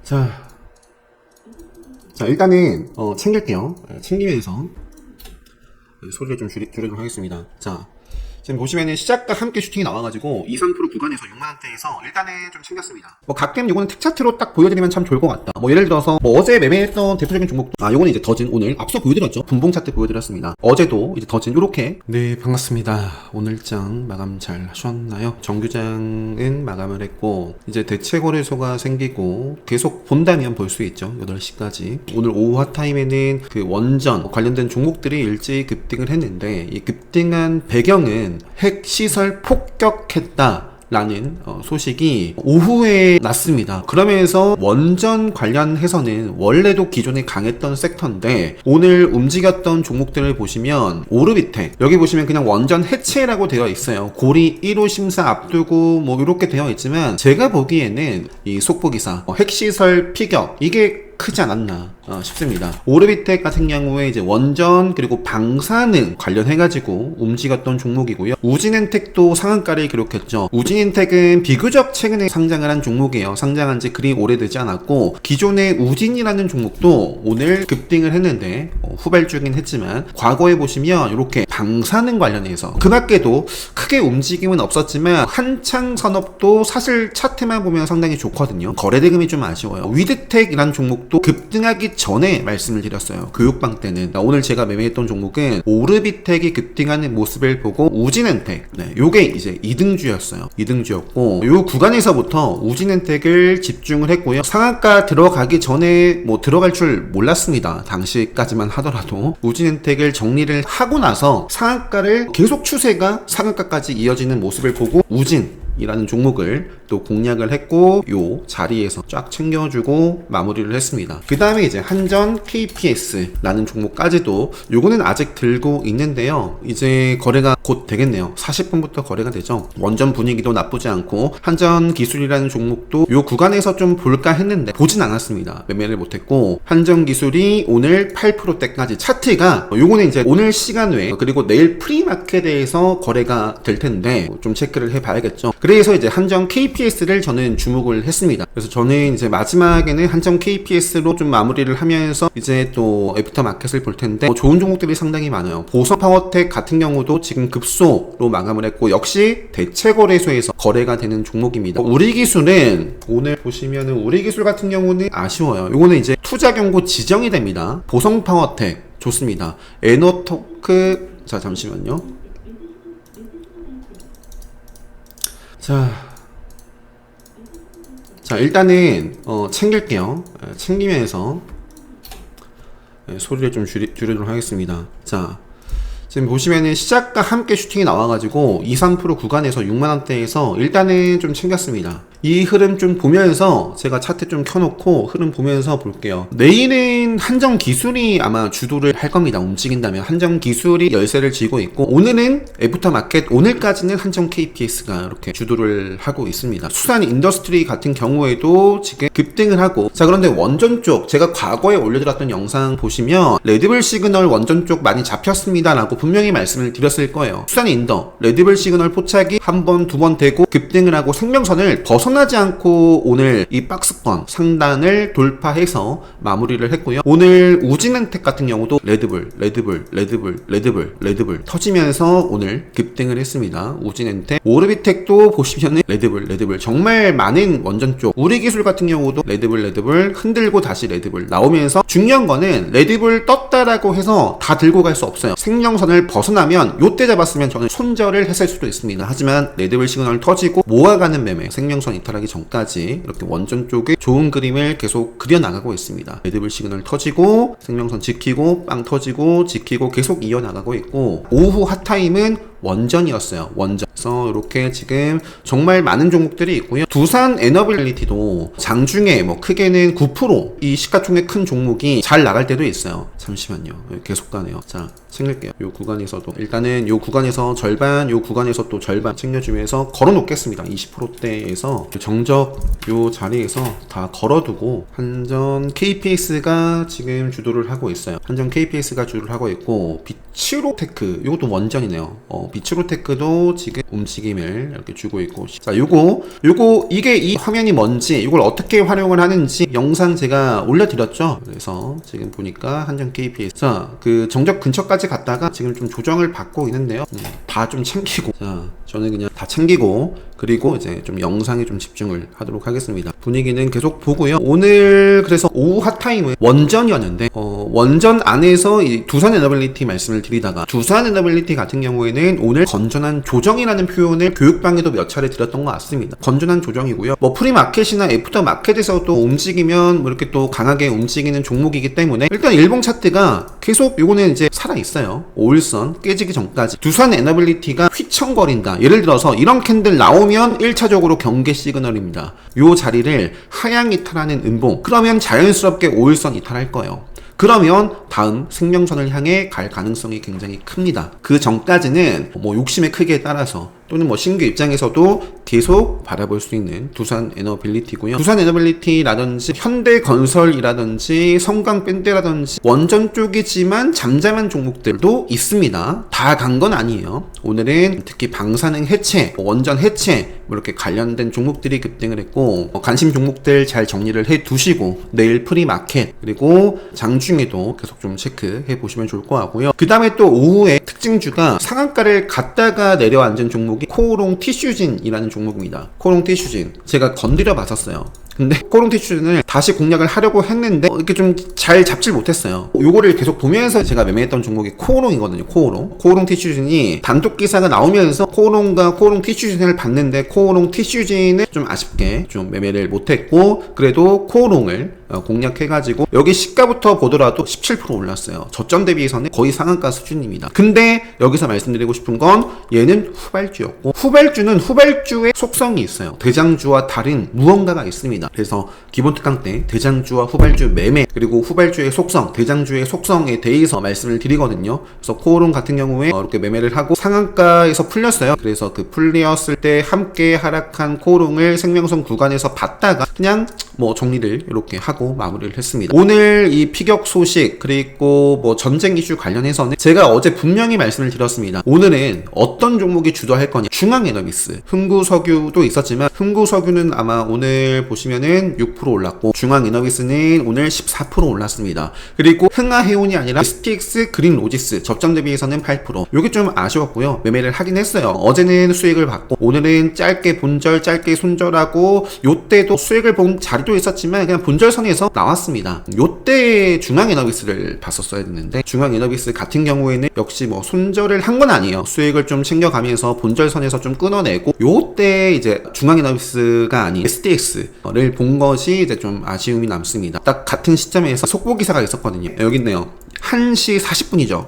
자 일단은 챙길게요. 챙기면서 소리를 좀 줄이도록 하겠습니다. 자 지금 보시면은 시작과 함께 슈팅이 나와가지고 2, 3% 구간에서 6만원대에서 일단은 좀 챙겼습니다. 뭐 가끔 요거는 특차트로 딱 보여드리면 참 좋을 것 같다. 뭐 예를 들어서 뭐 어제 매매했던 대표적인 종목도 요거는 이제 더진 오늘 앞서 보여드렸죠. 분봉 차트 보여드렸습니다. 어제도 이제 더진 요렇게. 네, 반갑습니다. 오늘장 마감 잘 하셨나요? 정규장은 마감을 했고 이제 대체 거래소가 생기고 계속 본다면 볼 수 있죠. 8시까지. 오늘 오후 핫타임에는 그 원전 관련된 종목들이 일제히 급등을 했는데 이 급등한 배경은 핵시설 폭격했다 라는 소식이 오후에 났습니다. 그러면서 원전 관련해서는 원래도 기존에 강했던 섹터인데 오늘 움직였던 종목들을 보시면 오르비텍 여기 보시면 그냥 원전 해체라고 되어 있어요. 고리 1호 심사 앞두고 뭐 이렇게 되어 있지만 제가 보기에는 이 속보기사 핵시설 피격 이게 크지 않았나 싶습니다. 오르비텍 같은 경우에 이제 원전 그리고 방사능 관련해가지고 움직였던 종목이고요. 우진엔텍도 상한가를 기록했죠. 우진엔텍은 비교적 최근에 상장을 한 종목이에요. 상장한 지 그리 오래되지 않았고 기존의 우진이라는 종목도 오늘 급등을 했는데 후발주긴 했지만 과거에 보시면 이렇게 방사능 관련해서 그 밖에도 크게 움직임은 없었지만 한창 산업도 사실 차트만 보면 상당히 좋거든요. 거래대금이 좀 아쉬워요. 위드텍이라는 종목 또 급등하기 전에 말씀을 드렸어요. 교육방 때는. 오늘 제가 매매했던 종목은 오르비텍이 급등하는 모습을 보고 우진엔텍 요게 이제 2등주였어요. 2등주였고 요 구간에서부터 우진엔텍을 집중을 했고요. 상한가 들어가기 전에 뭐 들어갈 줄 몰랐습니다. 당시까지만 하더라도 우진엔텍을 정리를 하고 나서 상한가를 계속 추세가 상한가까지 이어지는 모습을 보고 우진이라는 종목을 또 공략을 했고 요 자리에서 쫙 챙겨주고 마무리를 했습니다. 그 다음에 이제 한전 KPS라는 종목까지도 요거는 아직 들고 있는데요. 이제 거래가 곧 되겠네요. 40분부터 거래가 되죠. 원전 분위기도 나쁘지 않고 한전 기술이라는 종목도 요 구간에서 좀 볼까 했는데 보진 않았습니다. 매매를 못했고 한전 기술이 오늘 8%대까지 차트가 요거는 이제 오늘 시간 외에 그리고 내일 프리마켓에서 거래가 될 텐데 좀 체크를 해봐야겠죠. 그래서 이제 한전 KPS를 저는 주목을 했습니다. 그래서 저는 이제 마지막에는 한전 KPS로 좀 마무리를 하면서 이제 또 애프터 마켓을 볼 텐데 좋은 종목들이 상당히 많아요. 보성파워텍 같은 경우도 지금 급소로 마감을 했고 역시 대체거래소에서 거래가 되는 종목입니다. 우리기술은 오늘 보시면은 우리기술 같은 경우는 아쉬워요. 요거는 이제 투자 경고 지정이 됩니다. 보성파워텍 좋습니다. 에너토크 자 잠시만요. 자 일단은 챙길게요. 챙기면서 소리를 좀 줄이도록 하겠습니다. 자 지금 보시면은 시작과 함께 슈팅이 나와가지고 2, 3% 구간에서 6만원대에서 일단은 좀 챙겼습니다. 이 흐름 좀 보면서 제가 차트 좀 켜놓고 흐름 보면서 볼게요. 내일은 한전기술이 아마 주도를 할 겁니다. 움직인다면 한전기술이 열세를 쥐고 있고 오늘은 애프터마켓 오늘까지는 한전 KPS가 이렇게 주도를 하고 있습니다. 수산 인더스트리 같은 경우에도 지금 급등을 하고 자 그런데 원전 쪽 제가 과거에 올려드렸던 영상 보시면 레드불 시그널 원전 쪽 많이 잡혔습니다 라고 분명히 말씀을 드렸을 거예요. 수산 인더 레드불 시그널 포착이 한 번, 두 번 되고 급등을 하고 생명선을 벗어나지 않고 오늘 이 박스권 상단을 돌파해서 마무리를 했고요. 오늘 우진엔텍 같은 경우도 레드불 터지면서 오늘 급등을 했습니다. 우진엔텍 오르비텍도 보시면은 레드불 정말 많은 원전 쪽 우리기술 같은 경우도 레드불 흔들고 다시 레드불 나오면서 중요한 거는 레드불 떴다라고 해서 다 들고 갈 수 없어요. 생명선을 벗어나면 요때 잡았으면 저는 손절을 했을 수도 있습니다. 하지만 레드불 시그널 터지고 모아가는 매매 생명선 이탈하기 전까지 이렇게 원전 쪽에 좋은 그림을 계속 그려나가고 있습니다. 레드불 시그널 터지고 생명선 지키고 빵 터지고 지키고 계속 이어나가고 있고 오후 핫타임은 원전이었어요. 원전. 그래서 이렇게 지금 정말 많은 종목들이 있고요. 두산 에너빌리티도 장중에 뭐 크게는 9%이 시가총액 큰 종목이 잘 나갈 때도 있어요. 잠시만요. 계속 가네요. 자, 챙길게요. 요 구간에서도 일단은 요 구간에서 절반, 요 구간에서 또 절반 챙겨주면서 걸어 놓겠습니다. 20%대에서 정적 요 자리에서 다 걸어두고 한전 KPS가 지금 주도를 하고 있어요. 한전 KPS가 주도를 하고 있고 비치로테크 요것도 원전이네요. 비츠로테크도 지금 움직임을 이렇게 주고 있고. 자, 이게 이 화면이 뭔지, 이걸 어떻게 활용을 하는지 영상 제가 올려드렸죠. 그래서 지금 보니까 한정 KPS. 자, 그 정적 근처까지 갔다가 지금 좀 조정을 받고 있는데요. 다 좀 챙기고. 자, 저는 그냥 다 챙기고, 그리고 이제 좀 영상에 좀 집중을 하도록 하겠습니다. 분위기는 계속 보고요. 오늘 그래서 오후 핫타임은 원전이었는데, 원전 안에서 이 두산 에너빌리티 말씀을 드리다가, 두산 에너빌리티 같은 경우에는 오늘 건전한 조정이라는 표현을 교육방에도 몇 차례 드렸던 것 같습니다. 건전한 조정이고요. 뭐 프리마켓이나 애프터 마켓에서도 움직이면 뭐 이렇게 또 강하게 움직이는 종목이기 때문에 일단 일봉 차트가 계속 요거는 이제 살아있어요. 5일선 깨지기 전까지. 두산 에너빌리티가 휘청거린다. 예를 들어서 이런 캔들 나오면 1차적으로 경계 시그널입니다. 요 자리를 하향 이탈하는 음봉. 그러면 자연스럽게 5일선 이탈할 거예요. 그러면 다음 생명선을 향해 갈 가능성이 굉장히 큽니다. 그 전까지는 뭐 욕심의 크기에 따라서 또는 뭐 신규 입장에서도 계속 바라볼 수 있는 두산 에너빌리티고요. 두산 에너빌리티라든지 현대건설이라든지 성강밴드라든지 원전 쪽이지만 잠잠한 종목들도 있습니다. 다 간 건 아니에요. 오늘은 특히 방사능 해체, 원전 해체 이렇게 관련된 종목들이 급등을 했고 관심 종목들 잘 정리를 해 두시고 내일 프리마켓 그리고 장중에도 계속 좀 체크해 보시면 좋을 것 같고요. 그 다음에 또 오후에 특징주가 상한가를 갔다가 내려앉은 종목이 코오롱 티슈진이라는 종목입니다. 코오롱 티슈진 제가 건드려 봤었어요. 근데 코오롱 티슈진을 다시 공략을 하려고 했는데 이렇게 좀 잘 잡질 못했어요. 요거를 계속 보면서 제가 매매했던 종목이 코오롱이거든요. 코오롱 티슈진이 단독 기사가 나오면서 코오롱과 코오롱 티슈진을 봤는데 코오롱 티슈진을 좀 아쉽게 좀 매매를 못했고 그래도 코오롱을 공략해가지고 여기 시가부터 보더라도 17% 올랐어요. 저점 대비해서는 거의 상한가 수준입니다. 근데 여기서 말씀드리고 싶은 건 얘는 후발주였고 후발주는 후발주의 속성이 있어요. 대장주와 다른 무언가가 있습니다. 그래서 기본 특강 때 대장주와 후발주 매매 그리고 후발주의 속성, 대장주의 속성에 대해서 말씀을 드리거든요. 그래서 코오롱 같은 경우에 이렇게 매매를 하고 상한가에서 풀렸어요. 그래서 그 풀렸을 때 함께 하락한 코오롱을 생명선 구간에서 봤다가 그냥 뭐 정리를 이렇게 하고 마무리를 했습니다. 오늘 이 피격 소식 그리고 뭐 전쟁 이슈 관련해서는 제가 어제 분명히 말씀을 드렸습니다. 오늘은 어떤 종목이 주도할 거냐. 중앙에너비스, 흥구석유도 있었지만 흥구석유는 아마 오늘 보시면은 6% 올랐고 중앙에너비스는 오늘 14% 올랐습니다. 그리고 흥하해운이 아니라 STX 그린로지스 저점 대비해서는 8%. 요게 좀 아쉬웠고요. 매매를 하긴 했어요. 어제는 수익을 받고 오늘은 짧게 본절 짧게 손절하고 요때도 수익을 본 자리도 있었지만 그냥 본절선에서 나왔습니다. 요때 중앙에너비스를 봤었어야 됐는데 중앙에너비스 같은 경우에는 역시 뭐 손절을 한 건 아니에요. 수익을 좀 챙겨가면서 본절선에서 좀 끊어내고 요때 이제 중앙에너비스가 아닌 STX를 본 것이 이제 좀 아쉬움이 남습니다. 딱 같은 시점에서 속보 기사가 있었거든요. 여기 있네요. 1시 40분이죠.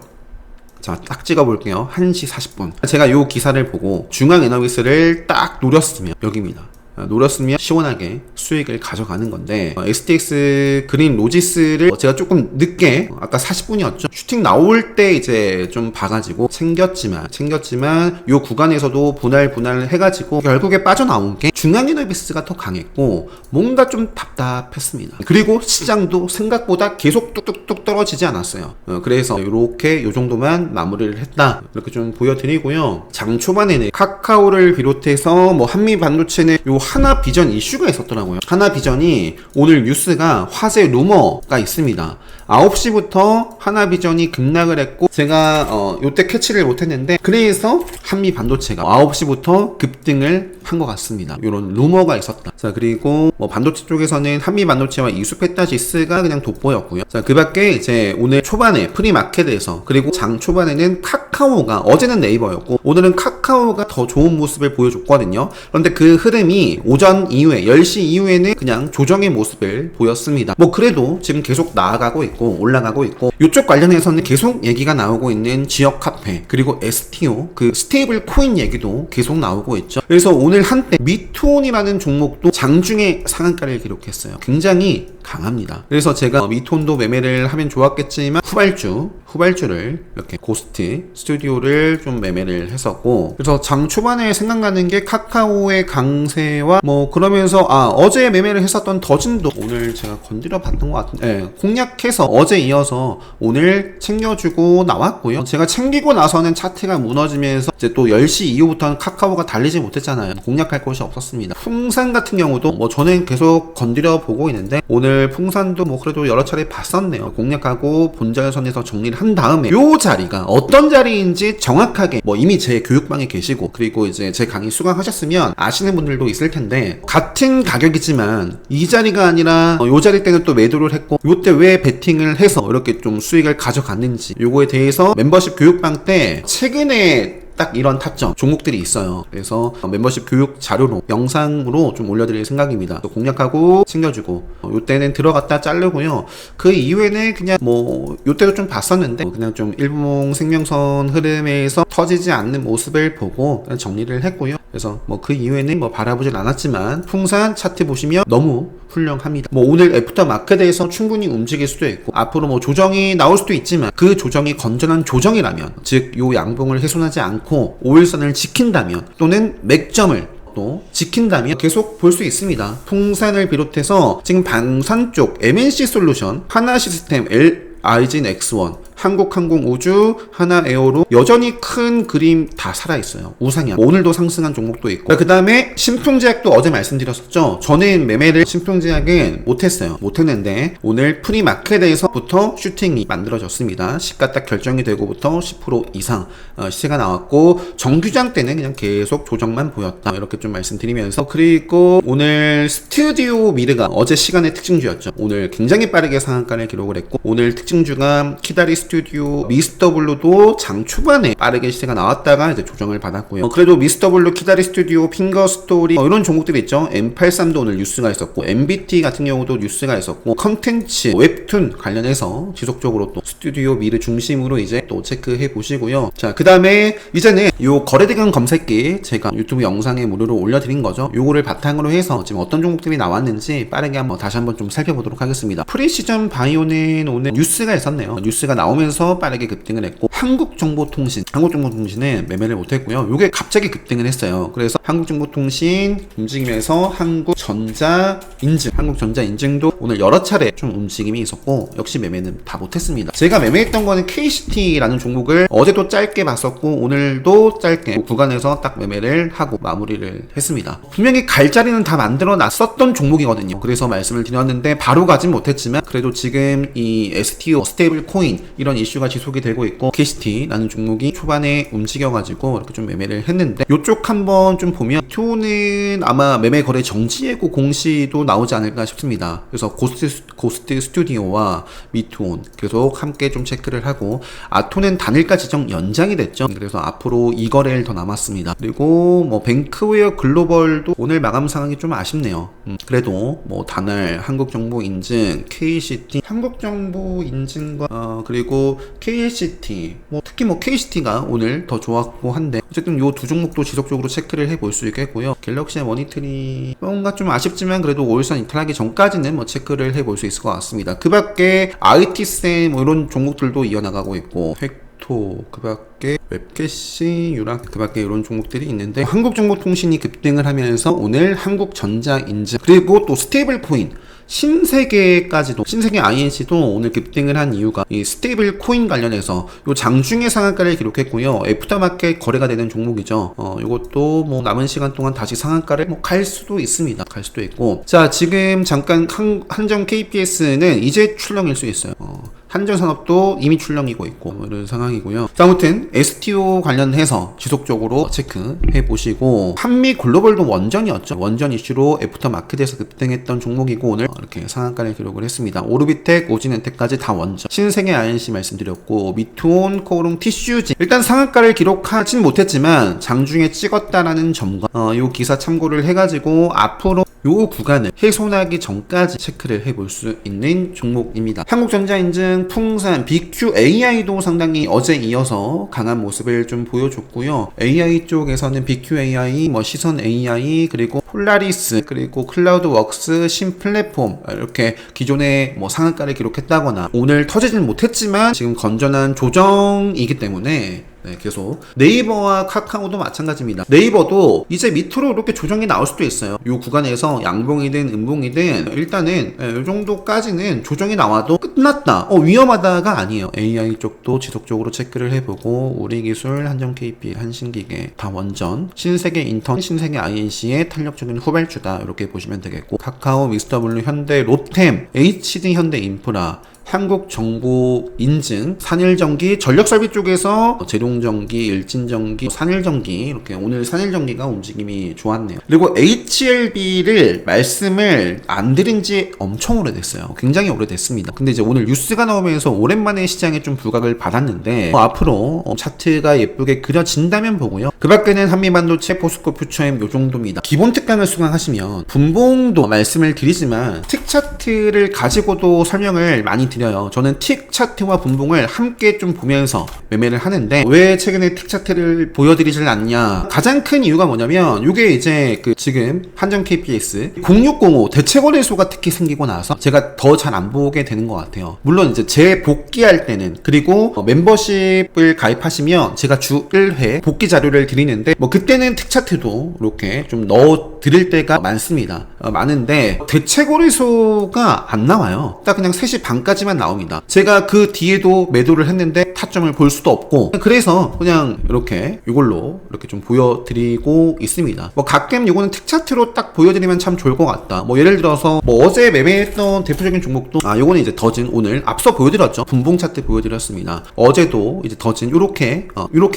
자, 딱 찍어볼게요. 1시 40분. 제가 요 기사를 보고 중앙에너비스를 딱 노렸으면 여기입니다. 노렸으면 시원하게 수익을 가져가는 건데 STX 그린 로지스를 제가 조금 늦게 아까 40분이었죠. 슈팅 나올 때 이제 좀 봐가지고 챙겼지만 요 구간에서도 분할 해가지고 결국에 빠져나온 게 중앙에너비스가 더 강했고 뭔가 좀 답답했습니다. 그리고 시장도 생각보다 계속 뚝뚝뚝 떨어지지 않았어요. 그래서 이렇게 요 정도만 마무리를 했다 이렇게 좀 보여드리고요. 장 초반에는 카카오를 비롯해서 뭐 한미 반도체는 요 하나비전 이슈가 있었더라고요. 하나비전이 오늘 뉴스가 화재 루머가 있습니다. 9시부터 하나비전이 급락을 했고 제가 요때 캐치를 못했는데 그래서 한미반도체가 9시부터 급등을 한 것 같습니다. 이런 루머가 있었다. 자 그리고 뭐 반도체 쪽에서는 한미반도체와 이수페타시스가 그냥 돋보였고요. 자 그밖에 이제 오늘 초반에 프리마켓에서 그리고 장 초반에는 카카오가 어제는 네이버였고 오늘은 카카오가 더 좋은 모습을 보여줬거든요. 그런데 그 흐름이 오전 이후에 10시 이후에는 그냥 조정의 모습을 보였습니다. 뭐 그래도 지금 계속 나아가고 있고 올라가고 있고 이쪽 관련해서는 계속 얘기가 나오고 있는 지역 카페 그리고 STO 그 스테이블 코인 얘기도 계속 나오고 있죠. 그래서 오늘 한때 미톤이라는 종목도 장중에 상한가를 기록했어요. 굉장히 강합니다. 그래서 제가 미톤도 매매를 하면 좋았겠지만 후발주를 이렇게 고스트 스튜디오를 좀 매매를 했었고, 그래서 장 초반에 생각나는 게 카카오의 강세와 뭐 그러면서 어제 매매를 했었던 더진도 오늘 제가 건드려 봤던 것 같은데 공략해서 어제 이어서 오늘 챙겨주고 나왔고요. 제가 챙기고 나서는 차트가 무너지면서 이제 또 10시 이후부터는 카카오가 달리지 못했잖아요. 공략할 곳이 없었습니다. 풍산 같은 경우도 뭐 저는 계속 건드려 보고 있는데 오늘 풍산도 뭐 그래도 여러 차례 봤었네요. 공략하고 본전선에서 정리를 한 다음에 요 자리가 어떤 자리인지 정확하게 뭐 이미 제 교육방에 계시고 그리고 이제 제 강의 수강하셨으면 아시는 분들도 있을 텐데, 같은 가격이지만 이 자리가 아니라 요 자리 때는 또 매도를 했고 요때 왜 베팅을 해서 이렇게 좀 수익을 가져갔는지, 요거에 대해서 멤버십 교육방 때 최근에 딱 이런 타점 종목들이 있어요. 그래서 멤버십 교육 자료로 영상으로 좀 올려드릴 생각입니다. 공략하고 챙겨주고 요때는 들어갔다 자르고요. 그 이후에는 그냥 뭐 요때도 좀 봤었는데 그냥 좀 일봉 생명선 흐름에서 터지지 않는 모습을 보고 그냥 정리를 했고요. 그래서 뭐 그 이후에는 뭐 바라보진 않았지만 풍산 차트 보시면 너무 훌륭합니다. 뭐 오늘 애프터 마켓에서 충분히 움직일 수도 있고 앞으로 뭐 조정이 나올 수도 있지만 그 조정이 건전한 조정이라면, 즉 요 양봉을 훼손하지 않고 5일선을 지킨다면 또는 맥점을 또 지킨다면 계속 볼 수 있습니다. 풍산을 비롯해서 지금 방산 쪽 MNC 솔루션, 하나시스템, 아이진 X1, 한국항공우주, 하나에어로 여전히 큰 그림 다 살아있어요. 우상향. 오늘도 상승한 종목도 있고, 그 다음에 신풍제약도 어제 말씀드렸었죠. 저는 매매를 신풍제약은 못했는데 오늘 프리마켓에서부터 슈팅이 만들어졌습니다. 시가 딱 결정이 되고부터 10% 이상 시세가 나왔고, 정규장 때는 그냥 계속 조정만 보였다, 이렇게 좀 말씀드리면서, 그리고 오늘 스튜디오 미르가 어제 시간의 특징주였죠. 오늘 굉장히 빠르게 상한가를 기록을 했고, 오늘 특징주가 키다리 스튜디오, 미스터블루도 장 초반에 빠르게 시세가 나왔다가 이제 조정을 받았고요. 그래도 미스터블루, 키다리 스튜디오, 핑거스토리 이런 종목들이 있죠. M83도 오늘 뉴스가 있었고, MBT 같은 경우도 뉴스가 있었고, 컨텐츠, 웹툰 관련해서 지속적으로 또 스튜디오 미르 중심으로 이제 또 체크해 보시고요. 자, 그 다음에 이제는 요 거래대금 검색기 제가 유튜브 영상에 무료로 올려드린 거죠. 요거를 바탕으로 해서 지금 어떤 종목들이 나왔는지 빠르게 다시 한번 좀 살펴보도록 하겠습니다. 프리시전 바이오는 오늘 뉴스가 있었네요. 뉴스가 나오면서 빠르게 급등을 했고, 한국정보통신은 매매를 못했고요. 요게 갑자기 급등을 했어요. 그래서 한국정보통신 움직이면서 한국전자인증도 오늘 여러 차례 좀 움직임이 있었고, 역시 매매는 다 못했습니다. 제가 매매했던 거는 KCT라는 종목을 어제도 짧게 봤었고 오늘도 짧게 구간에서 딱 매매를 하고 마무리를 했습니다. 분명히 갈 자리는 다 만들어 놨었던 종목이거든요. 그래서 말씀을 드렸는데 바로 가진 못했지만 그래도 지금 이 STO, 스테이블 코인 이런 이슈가 지속이 되고 있고, KCT라는 종목이 초반에 움직여가지고 이렇게 좀 매매를 했는데, 요쪽 한번 좀 보면 튜는 아마 매매 거래 정지 예고 공시도 나오지 않을까 싶습니다. 그래서 고스트 스튜디오와 미투온 계속 함께 좀 체크를 하고, 아토는 단일가 지정 연장이 됐죠. 그래서 앞으로 이 거래일 더 남았습니다. 그리고 뭐 뱅크웨어 글로벌도 오늘 마감 상황이 좀 아쉽네요. 그래도 뭐 단알, 한국정보인증, KCT, 한국정보인증과 그리고 KCT, 특히 KCT가 오늘 더 좋았고 한데, 어쨌든 요 두 종목도 지속적으로 체크를 해볼 수 있겠고요. 갤럭시의 머니트리 뭔가 좀 아쉽지만 그래도 5일선 이탈하기 전까지는 체크를 해볼 수 있을 것 같습니다. 그 밖에 IT쌤 이런 종목들도 이어나가고 있고, 그 밖에 웹캐시, 유락, 그 밖에 이런 종목들이 있는데, 한국정보통신이 급등을 하면서 오늘 한국전자인증, 그리고 또 스테이블 코인 신세계까지도, 신세계 INC도 오늘 급등을 한 이유가 이 스테이블 코인 관련해서 요 장중에 상한가를 기록했고요. 애프터마켓 거래가 되는 종목이죠. 이것도 남은 시간 동안 다시 상한가를 갈 수도 있습니다. 갈 수도 있고. 자, 지금 잠깐 한정 KPS는 이제 출렁일 수 있어요. 한전산업도 이미 출렁이고 있고 이런 상황이고요. 자, 아무튼 STO 관련해서 지속적으로 체크해 보시고, 한미 글로벌도 원전이었죠. 원전 이슈로 애프터마켓에서 급등했던 종목이고 오늘 이렇게 상한가를 기록을 했습니다. 오르비텍, 오진엔텍까지 다 원전. 신세계 INC 말씀드렸고, 미투온, 코오롱, 티슈지 일단 상한가를 기록하진 못했지만 장중에 찍었다라는 점과 요 기사 참고를 해가지고 앞으로 요 구간을 훼손하기 전까지 체크를 해볼 수 있는 종목입니다. 한국전자인증, 풍산, BQAI도 상당히 어제 이어서 강한 모습을 좀 보여줬고요. AI 쪽에서는 BQAI, 시선 AI, 그리고 폴라리스, 그리고 클라우드웍스, 신플랫폼 이렇게 기존에 상한가를 기록했다거나 오늘 터지진 못했지만 지금 건전한 조정이기 때문에 계속 네이버와 카카오도 마찬가지입니다. 네이버도 이제 밑으로 이렇게 조정이 나올 수도 있어요. 이 구간에서 양봉이든 음봉이든 일단은 이 정도까지는 조정이 나와도 끝났다, 위험하다가 아니에요. AI 쪽도 지속적으로 체크를 해보고 우리기술, 한정 KP, 한신기계, 다원전, 신세계 인턴, 신세계 INC의 탄력적인 후발주다 이렇게 보시면 되겠고, 카카오, 미스터블루, 현대, 로템, HD 현대인프라, 한국정보인증, 산일전기, 전력설비 쪽에서 제동전기, 일진전기, 산일전기 이렇게 오늘 산일전기가 움직임이 좋았네요. 그리고 HLB를 말씀을 안 드린 지 엄청 오래됐어요. 굉장히 오래됐습니다. 근데 이제 오늘 뉴스가 나오면서 오랜만에 시장에 좀 부각을 받았는데 앞으로 차트가 예쁘게 그려진다면 보고요. 그 밖에는 한미반도체, 포스코 퓨처엠 요 정도입니다. 기본 특강을 수강하시면 분봉도 말씀을 드리지만 틱 차트를 가지고도 설명을 많이 드려요. 저는 틱 차트와 분봉을 함께 좀 보면서 매매를 하는데 왜 최근에 틱 차트를 보여드리질 않냐, 가장 큰 이유가 뭐냐면 이게 이제 지금 한정 KPS 0605 대체거래소가 특히 생기고 나서 제가 더 잘 안 보게 되는 것 같아요. 물론 이제 재복귀할 때는, 그리고 멤버십을 가입하시면 제가 주 1회 복귀 자료를 드리는데 그때는 틱 차트도 이렇게 좀 넣어 드릴 때가 많습니다. 많은데 대체거래소가 안 나와요. 딱 그냥 3시 반까지만 나옵니다. 제가 그 뒤에도 매도를 했는데 타점을 볼 수도 없고, 그래서 그냥 이렇게 이걸로 이렇게 좀 보여드리고 있습니다. 가끔 이거는 틱 차트로 딱 보여드리면 참 좋을 것 같다. 예를 들어서 어제 매매했던 대표적인 종목도 이거는 이제 더진, 오늘 앞서 보여드렸죠. 분봉 차트 보여드렸습니다. 어제도 이제 더진 요렇게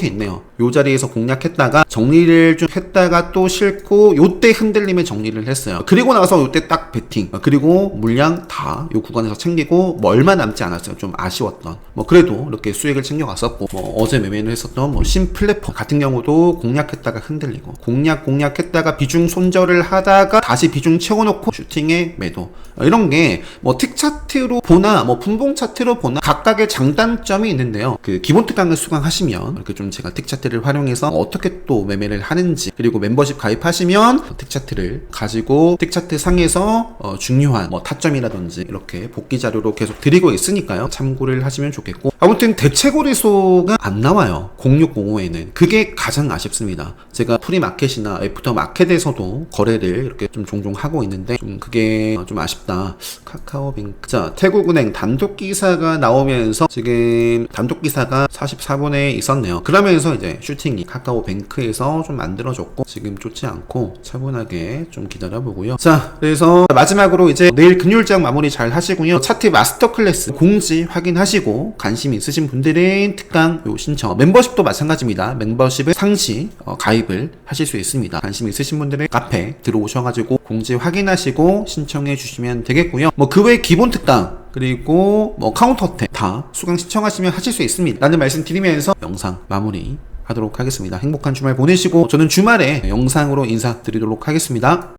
있네요. 요 자리에서 공략했다가 정리를 좀 했다가 또 싫고 요때 흔들림에 정리를 했어요. 그리고 나서 요때 딱 베팅, 그리고 물량 다 요 구간에서 챙기고 얼마 남지 않았어요. 좀 아쉬웠던. 그래도 이렇게 수익을 챙겨갔었고, 어제 매매를 했었던 신플랫폼 같은 경우도 공략했다가 흔들리고, 공략했다가 비중 손절을 하다가 다시 비중 채워놓고 슈팅에 매도. 이런 게 틱 차트로 보나 분봉 차트로 보나 각각의 장단점이 있는데요. 기본 특강을 수강하시면 이렇게 좀 제가 틱 차트를 활용해서 어떻게 또 매매를 하는지, 그리고 멤버십 가입하시면 틱 차트를 가지고 틱 차트 상에서 중요한 타점이라든지 이렇게 복귀 자료로 계속 드리고 있으니까요. 참고를 하시면 좋겠고, 아무튼 대체거래소가 안 나와요. 0605에는. 그게 가장 아쉽습니다. 제가 프리마켓이나 애프터마켓에서도 거래를 이렇게 좀 종종 하고 있는데 좀 그게 좀 아쉽다. 카카오뱅크. 자, 태국은행 단독기사가 나오면서 지금 단독기사가 44분에 있었네요. 그러면서 이제 슈팅이 카카오뱅크에서 좀 만들어졌고, 지금 좋지 않고 차분하게 좀 기다려보고요. 자, 그래서 마지막으로 이제 내일 금요일장 마무리 잘 하시고요. 차트 마스터 클래스 공지 확인하시고, 관심 있으신 분들은 특강 신청, 멤버십도 마찬가지입니다. 멤버십을 상시 가입을 하실 수 있습니다. 관심 있으신 분들은 카페 들어오셔가지고 공지 확인하시고 신청해 주시면 되겠고요. 그 외 기본 특강, 그리고 카운터탭 다 수강 신청하시면 하실 수 있습니다. 라는 말씀 드리면서 영상 마무리 하도록 하겠습니다. 행복한 주말 보내시고 저는 주말에 영상으로 인사드리도록 하겠습니다.